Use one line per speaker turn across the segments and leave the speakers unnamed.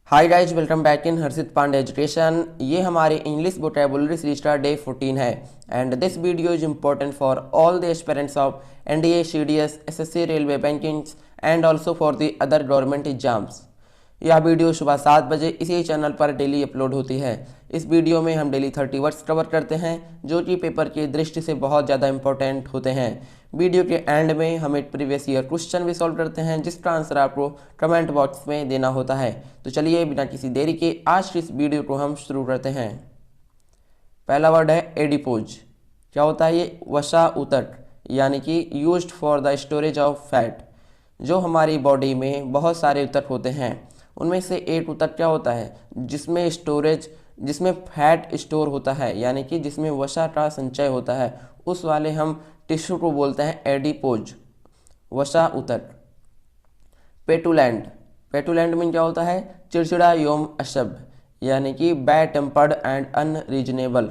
Hi guys, welcome back in Harshit Pandey education. ये हमारे English vocabulary series का डे 14 है and this video is important for all the aspirants of NDA, CDS, SSC, railway, banking and also for the other government exams. यह video सुबह 7 बजे इसी channel पर daily upload होती है। इस वीडियो में हम डेली 30 वर्ड्स कवर करते हैं जो कि पेपर की दृष्टि से बहुत ज़्यादा इंपॉर्टेंट होते हैं। वीडियो के एंड में हम एक प्रीवियस ईयर क्वेश्चन भी सॉल्व करते हैं जिसका आंसर आपको कमेंट बॉक्स में देना होता है। तो चलिए बिना किसी देरी के आज की इस वीडियो को हम शुरू करते हैं। पहला वर्ड है एडिपोज। क्या होता है ये? वसा ऊतक, यानी कि used for the storage of fat. जो हमारी बॉडी में बहुत सारे ऊतक होते हैं उनमें से एक ऊतक क्या होता है जिसमें फैट स्टोर होता है, यानी कि जिसमें वसा का संचय होता है, उस वाले हम टिश्यू को बोलते हैं एडिपोज, वसा ऊतक। पेटुलेंट। पेटुलेंट में क्या होता है? चिड़चिड़ा एवं असभ्य, यानी कि बैड टेम्पर्ड एंड अनरीजनेबल।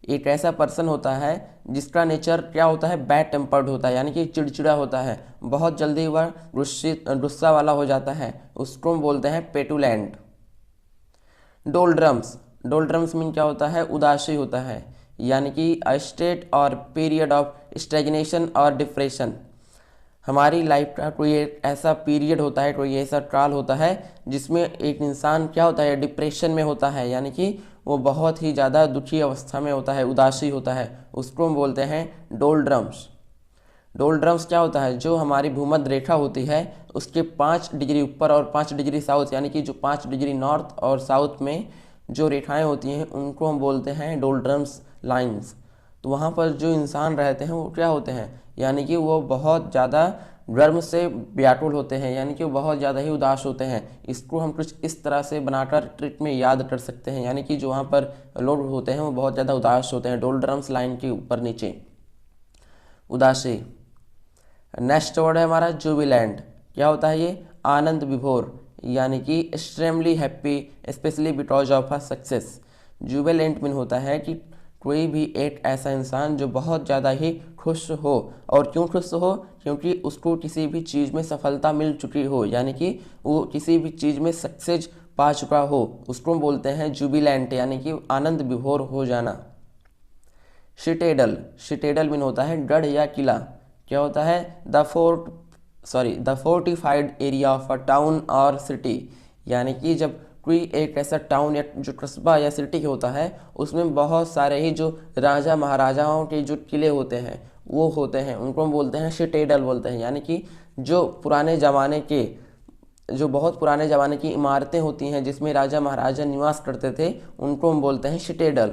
एक ऐसा पर्सन होता है जिसका नेचर क्या होता है? बैड टेम्पर्ड होता है, यानी कि चिड़चिड़ा होता है, बहुत जल्दी वह गुस्सा वाला हो जाता है, उसको हम बोलते हैं पेटुलेंट। डोलड्रम्स। डोलड्रम्स में क्या होता है? उदासी होता है, यानी कि अ स्टेट और पीरियड ऑफ स्टैग्नेशन और डिप्रेशन। हमारी लाइफ का कोई एक ऐसा पीरियड होता है, कोई ऐसा काल होता है जिसमें एक इंसान क्या होता है? डिप्रेशन में होता है, यानी कि वो बहुत ही ज़्यादा दुखी अवस्था में होता है, उदासी होता है, उसको हम बोलते हैं डोलड्रम्स। डोलड्रम्स क्या होता है? जो हमारी भूमध्य रेखा होती है उसके 5 डिग्री ऊपर और 5 डिग्री साउथ, यानी कि जो 5 डिग्री नॉर्थ और साउथ में जो रेखाएं होती हैं उनको हम बोलते हैं डोलड्रम्स लाइंस। तो वहाँ पर जो इंसान रहते हैं वो क्या होते हैं? यानी कि वो बहुत ज़्यादा गर्म से व्याकुल होते हैं, यानी कि वो बहुत ज़्यादा ही उदास होते हैं। इसको हम कुछ इस तरह से बनाकर ट्रिक में याद कर सकते हैं, यानी कि जो वहाँ पर लोग होते हैं वो बहुत ज़्यादा उदास होते हैं, डोलड्रम्स लाइन के ऊपर नीचे, उदासी। नेक्स्ट वर्ड है हमारा जुबिलेंट। क्या होता है ये? आनंद विभोर, यानी कि extremely happy specially because of a success. Jubilant mean होता है कि कोई भी एक ऐसा इंसान जो बहुत ज़्यादा ही खुश हो। और क्यों खुश हो? क्योंकि उसको किसी भी चीज़ में सफलता मिल चुकी हो, यानी कि वो किसी भी चीज़ में सक्सेस पा चुका हो, उसको बोलते हैं जुबिलेंट, यानी कि आनंद विभोर हो जाना। सिटेडल। सिटेडल मीन होता है गढ़ या किला। क्या होता है? The fortified area of a town और सिटी, यानी कि जब कोई एक ऐसा टाउन या जो कस्बा या सिटी होता है उसमें बहुत सारे ही जो राजा महाराजाओं के जो किले होते हैं वो होते हैं, उनको हम बोलते हैं सिटेडल बोलते हैं, यानी कि जो बहुत पुराने ज़माने की इमारतें होती हैं जिसमें राजा महाराजा निवास करते थे उनको हम बोलते हैं सिटेडल।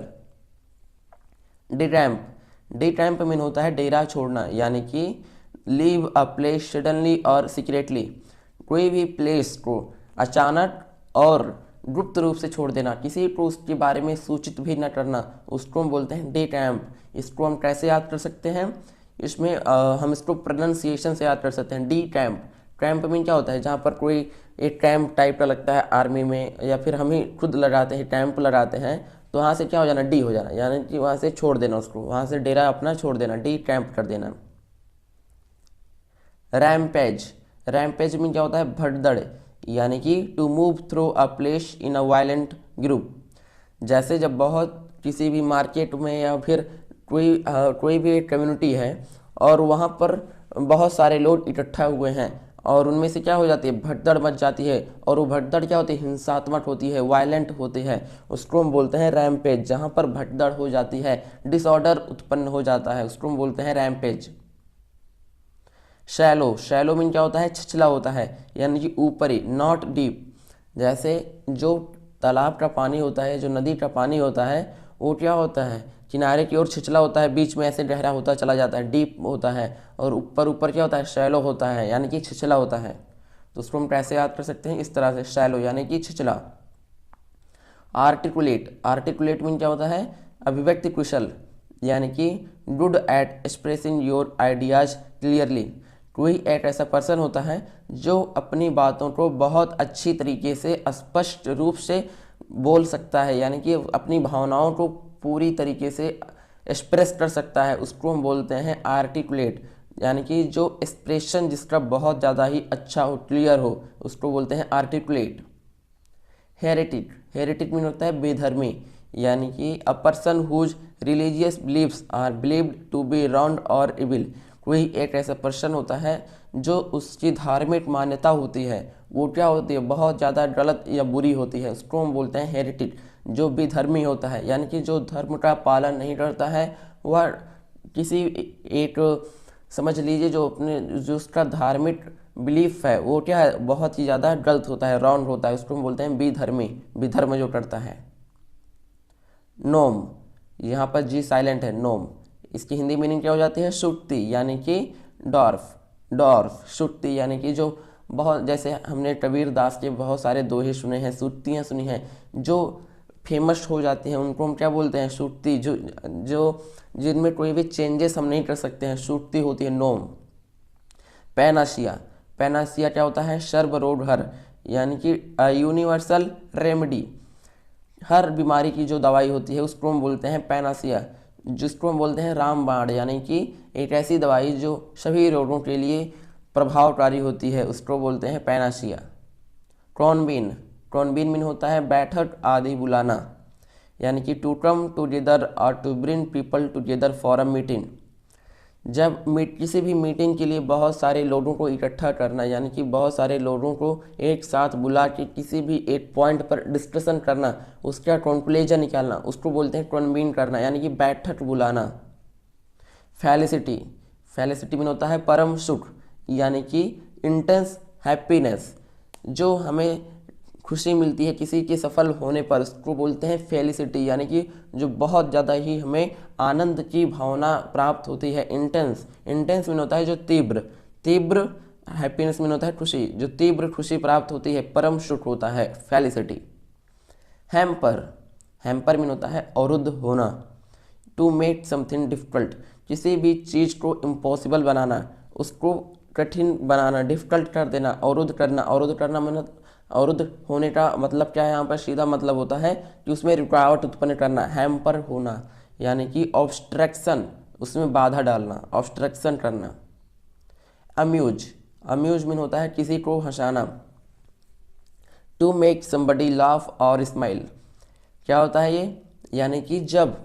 डिटैम्प। डिटैम्प मीन होता है डेरा छोड़ना, यानी कि लीव अ प्लेस सडनली और सीक्रेटली। कोई भी प्लेस को अचानक और गुप्त रूप से छोड़ देना, किसी को उसके बारे में सूचित भी न करना, उसको हम बोलते हैं डिटैम्प। इसको हम कैसे याद कर सकते हैं? इसमें हम इसको प्रोनाउंसिएशन से याद कर सकते हैं। D camp. कैंप में क्या होता है? जहाँ पर कोई एक कैंप टाइप का लगता है आर्मी में, या फिर हम ही खुद लगाते हैं, कैंप लगाते हैं, तो वहाँ से क्या हो जाना? डी हो जाना, यानी कि वहाँ से छोड़ देना, उसको वहाँ से डेरा अपना छोड़ देना, डी कैंप कर देना। रैमपेज। रैमपेज में क्या होता है? भगदड़, यानी कि to move through a place in a violent group. जैसे जब बहुत किसी भी मार्केट में या फिर कोई भी एक कम्युनिटी है और वहाँ पर बहुत सारे लोग इकट्ठा हुए हैं और उनमें से क्या हो जाती है? भगदड़ मच जाती है, और वो भगदड़ क्या होती है? हिंसात्मक होती है, वायलेंट होती है, उसको हम बोलते हैं रैमपेज। जहाँ पर भगदड़ हो जाती है, डिसऑर्डर उत्पन्न हो जाता है, उसको हम बोलते हैं रैमपेज। शैलो। शैलो मीन क्या होता है? छिछला होता है, यानी कि ऊपरी, नॉट डीप। जैसे जो तालाब का पानी होता है, जो नदी का पानी होता है, वो क्या होता है? किनारे की ओर छिछला होता है, बीच में ऐसे गहरा होता चला जाता है, डीप होता है, और ऊपर ऊपर क्या होता है? शैलो होता है, यानी कि छिछला होता है। तो उसको हम कैसे याद कर सकते हैं? इस तरह से, शैलो यानी कि छिछला। आर्टिकुलेट। आर्टिकुलेट मीन क्या होता है? अभिव्यक्ति कुशल, यानी कि good at expressing your ideas clearly. कोई एक ऐसा पर्सन होता है जो अपनी बातों को बहुत अच्छी तरीके से स्पष्ट रूप से बोल सकता है, यानी कि अपनी भावनाओं को पूरी तरीके से एक्सप्रेस कर सकता है, उसको हम बोलते हैं आर्टिकुलेट। यानी कि जो एक्सप्रेशन जिसका बहुत ज़्यादा ही अच्छा हो, क्लियर हो, उसको बोलते हैं आर्टिकुलेट। हेरेटिक, हेरेटिक मीन होता है बेधर्मी, यानी कि a person whose religious beliefs are believed to be wrong और इविल। कोई एक ऐसा पर्सन होता है जो उसकी धार्मिक मान्यता होती है वो क्या होती है, बहुत ज़्यादा गलत या बुरी होती है, उसको हम बोलते हैं हेरेटिक। जो बेधर्मी होता है यानी कि जो धर्म का पालन नहीं करता है, वह किसी एक, समझ लीजिए जो अपने जो उसका धार्मिक बिलीफ है वो क्या है, बहुत ही ज़्यादा गलत होता है, रॉन्ग होता है, उसको हम बोलते हैं बेधर्मी, बेधर्म जो करता है। नोम, यहाँ पर जी साइलेंट है, नोम, इसकी हिंदी मीनिंग क्या हो जाती है, सुट्टी, यानी कि डॉर्फ, डॉर्फ सुट्टी, यानी कि जो बहुत, जैसे हमने कबीर दास के बहुत सारे दोहे सुने हैं, सुट्टियाँ सुनी हैं, जो फेमस हो जाती हैं उनको हम क्या बोलते हैं, सुट्टी, जो जो जिनमें कोई भी चेंजेस हम नहीं कर सकते हैं, सुट्टी होती है नोम। पैनासिया, पैनासिया क्या होता है, सर्वरोगहर, यानी कि यूनिवर्सल रेमेडी, हर बीमारी की जो दवाई होती है उसको हम बोलते हैं पैनासिया, जिसको हम बोलते हैं रामबाण, यानी कि एक ऐसी दवाई जो सभी रोगों के लिए प्रभावकारी होती है, उसको बोलते हैं पैनासिया। क्रॉनबीन, क्रॉनबीन मीन होता है बैठक आदि बुलाना, यानी कि टू कम टुगेदर और to bring people together for a meeting. जब किसी भी मीटिंग के लिए बहुत सारे लोगों को इकट्ठा करना, यानी कि बहुत सारे लोगों को एक साथ बुला के किसी भी एक पॉइंट पर डिस्कशन करना, उसका कंक्लूजन निकालना, उसको बोलते हैं कन्वीन करना, यानी कि बैठक बुलाना। फेलिसिटी, फेलिसिटी मीन होता है परम सुख, यानी कि इंटेंस हैप्पीनेस, जो हमें खुशी मिलती है किसी के सफल होने पर, उसको बोलते हैं फेलिसिटी, यानी कि जो बहुत ज़्यादा ही हमें आनंद की भावना प्राप्त होती है। इंटेंस, इंटेंस मीन होता है जो तीव्र, तीव्र, हैप्पीनेस मीन होता है खुशी, जो तीव्र खुशी प्राप्त होती है, परम सुख होता है फेलिसिटी। हैम्पर, हैम्पर मीन होता है अवरुद्ध होना, टू मेक समथिंग डिफिकल्ट, किसी भी चीज़ को इम्पॉसिबल बनाना, उसको कठिन बनाना, डिफिकल्ट कर देना, अवरुद्ध करना, अवरुद्ध करना मतलब, अवरुद्ध होने का मतलब क्या है, यहाँ पर सीधा मतलब होता है कि उसमें रुकावट उत्पन्न करना, हैम्पर होना, यानी कि ऑब्स्ट्रक्शन, उसमें बाधा डालना, ऑब्स्ट्रक्शन करना। अम्यूज, अम्यूज मीन होता है किसी को हंसाना, टू मेक समबडी लाफ और स्माइल। क्या होता है ये, यानी कि जब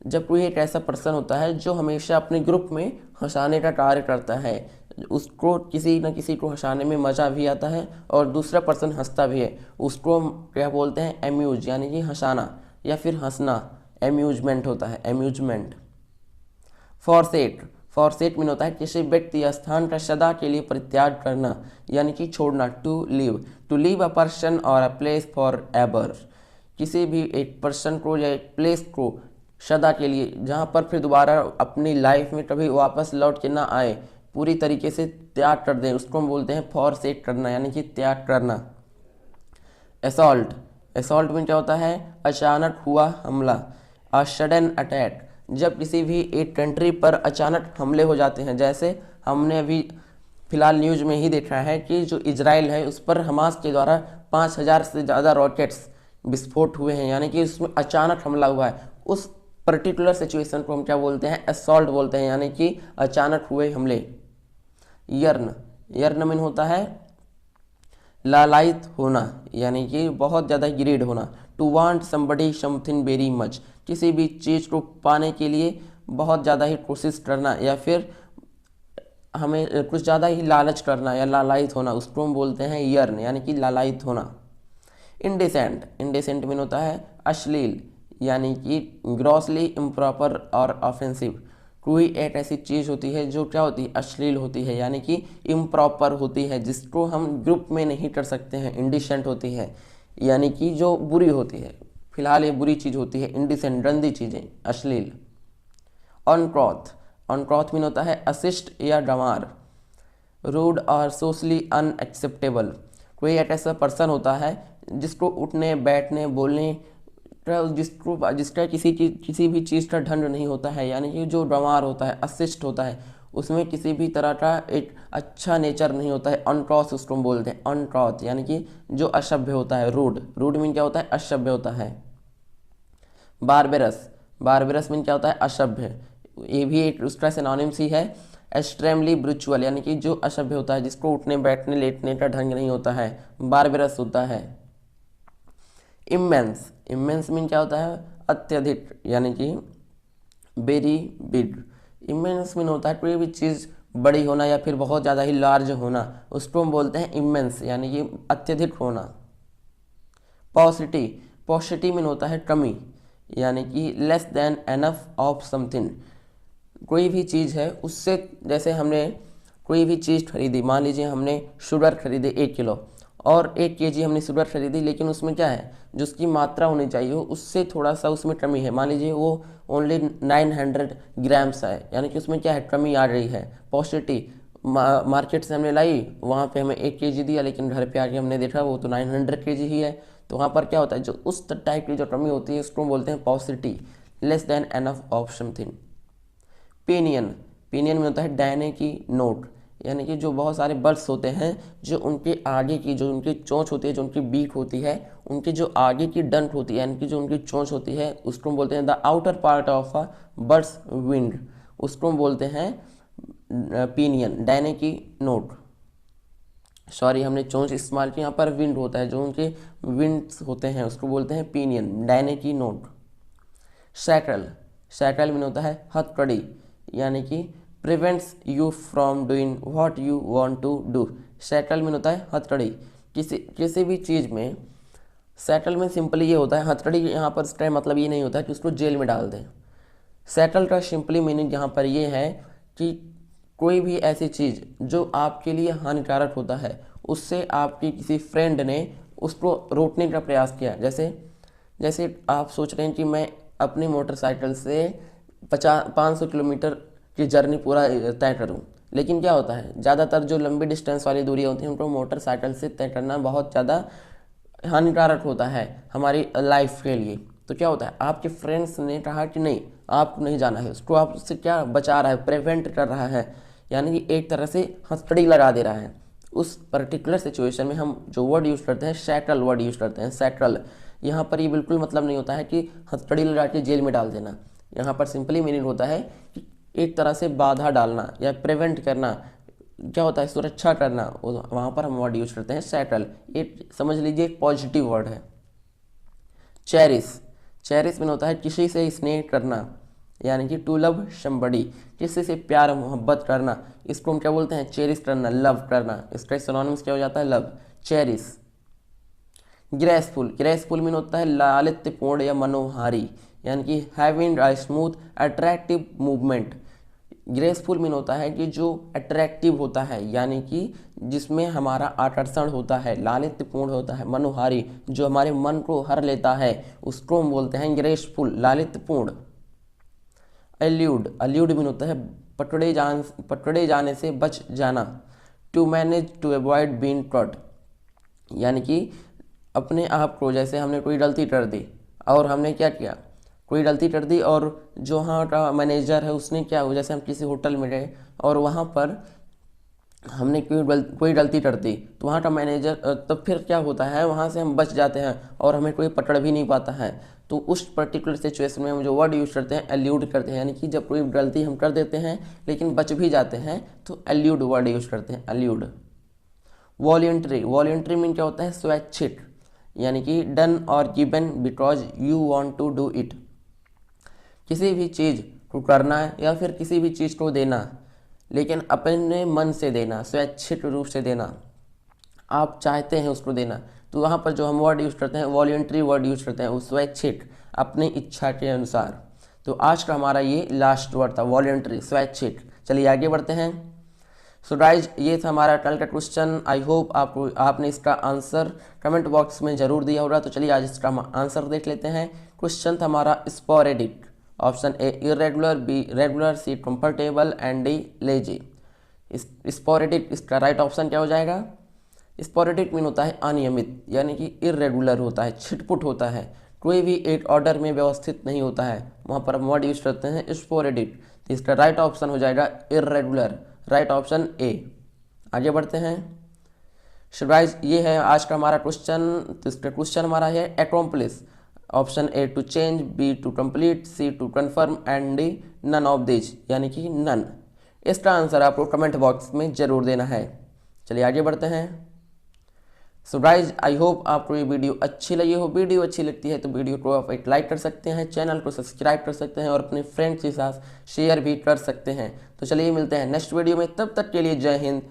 जब कोई एक ऐसा पर्सन होता है जो हमेशा अपने ग्रुप में हंसाने का कार्य करता है, उसको किसी न किसी को हंसाने में मज़ा भी आता है और दूसरा पर्सन हंसता भी है, उसको हम क्या बोलते हैं, एम्यूज, यानी कि हंसाना या फिर हंसना, एम्यूजमेंट होता है, एम्यूजमेंट। फॉरसेट, फॉरसेट मीन होता है किसी व्यक्ति या स्थान का सदा के लिए परित्याग करना, यानी कि छोड़ना, टू लीव अ पर्सन और अ प्लेस फॉर एवर, किसी भी एक पर्सन को या एक प्लेस को सदा के लिए, जहाँ पर फिर दोबारा अपनी लाइफ में कभी वापस लौट के ना आए, पूरी तरीके से त्याग कर दें, उसको हम बोलते हैं फॉरसेट करना, यानी कि त्याग करना। असॉल्ट, असॉल्ट में क्या होता है, अचानक हुआ हमला, अ सडन अटैक, जब किसी भी एक कंट्री पर अचानक हमले हो जाते हैं, जैसे हमने अभी फिलहाल न्यूज़ में ही देखा है कि जो इजराइल है उस पर हमास के द्वारा 5000 से ज़्यादा रॉकेट्स विस्फोट हुए हैं, यानी कि उसमें अचानक हमला हुआ है, उस पर्टिकुलर सिचुएशन को हम क्या बोलते हैं, असॉल्ट बोलते हैं, यानी कि अचानक हुए हमले। यर्न, यर्न मीन होता है लालायित होना, यानी कि बहुत ज़्यादा ग्रीड होना, to want somebody something very much, किसी भी चीज़ को पाने के लिए बहुत ज़्यादा ही कोशिश करना या फिर हमें कुछ ज़्यादा ही लालच करना या लालायित होना, उसको हम बोलते हैं यर्न, यानी कि लालायित होना। इंडिसेंट, इंडिसेंट मीन होता है अश्लील, यानी कि ग्रॉसली इम्प्रॉपर और ऑफेंसिव, कोई एक ऐसी चीज़ होती है जो क्या होती है, अश्लील होती है, यानी कि इम्प्रॉपर होती है, जिसको हम ग्रुप में नहीं कर सकते हैं, इंडिसेंट होती है, यानी कि जो बुरी होती है, फिलहाल ये बुरी चीज़ होती है, इंडिसेंट, गंदी चीज़ें, अश्लील। अनक्रॉथ, अनक्रॉथ मीन होता है अशिष्ट या गंवार, रूड और सोशली अनएक्सेप्टेबल, कोई एक ऐसा पर्सन होता है जिसको उठने बैठने बोलने जिसका किसी भी चीज़ का ढंग नहीं होता है, यानी कि जो गंवार होता है, अशिष्ट होता है, उसमें किसी भी तरह का एक अच्छा नेचर नहीं होता है, अनक्रॉथ उसको हम बोलते हैं, अनक्रॉथ, यानी कि जो असभ्य होता है, रूड, रूड मीन क्या होता है, असभ्य होता है। बारबेरस, बारबेरस मीन क्या होता है, असभ्य, ये भी एक उसका सिनोनिम्स ही है। एक्सट्रीमली ब्रिचुअल, यानी कि जो असभ्य होता है, जिसको उठने बैठने लेटने का ढंग नहीं होता है, बारबेरस होता है। इमेंस, इमेंस मीन क्या होता है, अत्यधिक, यानी कि वेरी बिग। इमेंस मीन होता है कोई भी चीज़ बड़ी होना या फिर बहुत ज़्यादा ही लार्ज होना, उसको हम बोलते हैं इमेंस, यानी कि अत्यधिक होना। पॉसिटी, पॉसिटी मीन होता है कमी, यानी कि less than enough of something. कोई भी चीज़ है उससे, जैसे हमने कोई भी चीज़ खरीदी, मान लीजिए हमने शुगर खरीदे 1 किलो और 1 kg हमने शुगर खरीदी, लेकिन उसमें क्या है, जो उसकी मात्रा होनी चाहिए उससे थोड़ा सा उसमें कमी है, मान लीजिए वो ओनली 900 ग्राम्स है, यानी कि उसमें क्या है, कमी आ रही है। पॉसिटी, मार्केट से हमने लाई, वहाँ पे हमें 1 kg दिया, लेकिन घर पे आके हमने देखा वो तो 900 kg ही है, तो वहाँ पर क्या होता है, जो उस टाइप की जो कमी होती है उसको बोलते हैं पॉसिटी, less than enough of something. Pinion, pinion में होता है दाहिने की नोक, यानी कि जो बहुत सारे बर्ड्स होते हैं, जो उनके आगे की, जो उनकी चोंच होती है, जो उनकी बीक होती है, उनकी जो आगे की डंक होती है, यानी कि जो उनकी चोंच होती है, उसको हम बोलते हैं the outer part of a bird's wing, उसको हम बोलते हैं पिनियन, दाहिने की नोक। सॉरी, हमने चोंच इस्तेमाल की, यहाँ पर विंड होता है, जो उनके विंड्स होते हैं उसको बोलते हैं पिनियन, दाहिने की नोक। सैटल, सैटल में होता है हथकड़ी, यानी कि prevents you from doing what you want to do. Settle में होता है हथकड़ी, किसी भी चीज़ में सैटल में सिंपली ये होता है, हथकड़ी यहाँ पर इसका मतलब ये नहीं होता है कि उसको जेल में डाल दें। सैटल का सिंपली मीनिंग यहाँ पर ये है कि कोई भी ऐसी चीज़ जो आपके लिए हानिकारक होता है, उससे आपकी किसी फ्रेंड ने उसको रोकने का प्रयास किया। जैसे जैसे आप सोच रहे हैं कि मैं अपनी मोटरसाइकिल से 500 किलोमीटर की जर्नी पूरा तय करूं, लेकिन क्या होता है, ज़्यादातर जो लंबी डिस्टेंस वाली दूरी होती है उनको मोटरसाइकिल से तय करना बहुत ज़्यादा हानिकारक होता है हमारी लाइफ के लिए। तो क्या होता है, आपके फ्रेंड्स ने कहा कि नहीं, आपको नहीं जाना है, उसको आपसे क्या बचा रहा है, प्रिवेंट कर रहा है, यानी कि एक तरह से हथकड़ी लगा दे रहा है। उस पर्टिकुलर सिचुएशन में हम जो वर्ड यूज़ करते हैं, सैटल वर्ड यूज़ करते हैं। सैटल यहाँ पर ये बिल्कुल मतलब नहीं होता है कि हथकड़ी लगा के जेल में डाल देना। यहाँ पर सिंपली मीनिंग होता है कि एक तरह से बाधा डालना या प्रिवेंट करना, क्या होता है, सुरक्षा करना, वहाँ पर हम वर्ड यूज करते हैं सैटल। ये समझ लीजिए एक पॉजिटिव वर्ड है। चेरिस, चेरिस में होता है किसी से स्नेह करना, यानी कि टू लव समबडी, किसी से प्यार मोहब्बत करना, इसको हम क्या बोलते हैं, चेरिस करना, लव करना। इसका सिनोनिम्स क्या हो जाता है, love, cherish. Graceful, graceful mean होता है लालित्यपूर्ण या मनोहारी, यानी कि having a smooth attractive movement. Graceful mean होता है कि जो अट्रैक्टिव होता है, यानी कि जिसमें हमारा आकर्षण होता है, लालित्यपूर्ण होता है, मनोहारी, जो हमारे मन को हर लेता है, उसको हम बोलते हैं ग्रेसफुल, लालित्यपूर्ण। एल्यूड, एल्यूड मीन होता है पकड़े जाने से बच जाना। To manage to avoid being caught, यानी कि अपने आप को, जैसे हमने कोई गलती कर दी और हमने क्या किया, कोई गलती कर दी और जो वहाँ का मैनेजर है उसने क्या हुआ, जैसे हम किसी होटल में गए और वहाँ पर हमने कोई गलती कर दी, तो वहाँ का मैनेजर, तब फिर क्या होता है, वहाँ से हम बच जाते हैं और हमें कोई पकड़ भी नहीं पाता है। तो उस पर्टिकुलर सिचुएशन में हम जो वर्ड यूज करते हैं एल्यूड करते हैं, यानी कि जब कोई गलती हम कर देते हैं लेकिन बच भी जाते हैं तो एल्यूड वर्ड यूज करते हैं, एल्यूड। वॉलंटरी, वॉलंटरी मीन क्या होता है, स्वैच्छिक, यानी कि डन और given because you want to do it. किसी भी चीज़ को करना है या फिर किसी भी चीज़ को देना, लेकिन अपने मन से देना, स्वैच्छिक रूप से देना, आप चाहते हैं उसको देना, तो वहाँ पर जो हम वर्ड यूज़ करते हैं वॉलंटरी वर्ड यूज़ करते हैं, वो स्वैच्छिक, अपनी इच्छा के अनुसार। तो आज का हमारा ये लास्ट वर्ड था, वॉलंटरी, स्वैच्छिक। चलिए आगे बढ़ते हैं। सो गाइज, ये था हमारा कल का क्वेश्चन। आई होप आपने इसका आंसर कमेंट बॉक्स में जरूर दिया होगा। तो चलिए आज इसका आंसर देख लेते हैं। क्वेश्चन था हमारा sporadic, option A irregular, B regular, C comfortable and D lazy. Sporadic इसका राइट ऑप्शन क्या हो जाएगा? स्पोरेडिक मीन होता है अनियमित, यानी कि इरेगुलर होता है, छिटपुट होता है, कोई भी एक ऑर्डर में व्यवस्थित नहीं होता है, वहाँ पर हम वर्ड यूज करते हैं स्पोरेडिक। तो इसका राइट ऑप्शन हो जाएगा इरेगुलर, राइट ऑप्शन ए। आगे बढ़ते हैं। सो गाइस, ये है आज का हमारा क्वेश्चन। तो इसका क्वेश्चन हमारा है accomplish, option A to change, B to complete, C to confirm and D none of this, यानी कि नन। इसका आंसर आपको कमेंट बॉक्स में जरूर देना है। चलिए आगे बढ़ते हैं। सो गाइज आई होप आपको ये वीडियो अच्छी लगी हो। वीडियो अच्छी लगती है तो वीडियो को आप एक लाइक कर सकते हैं, चैनल को सब्सक्राइब कर सकते हैं और अपने फ्रेंड्स के साथ शेयर भी कर सकते हैं। तो चलिए मिलते हैं नेक्स्ट वीडियो में, तब तक के लिए जय हिंद।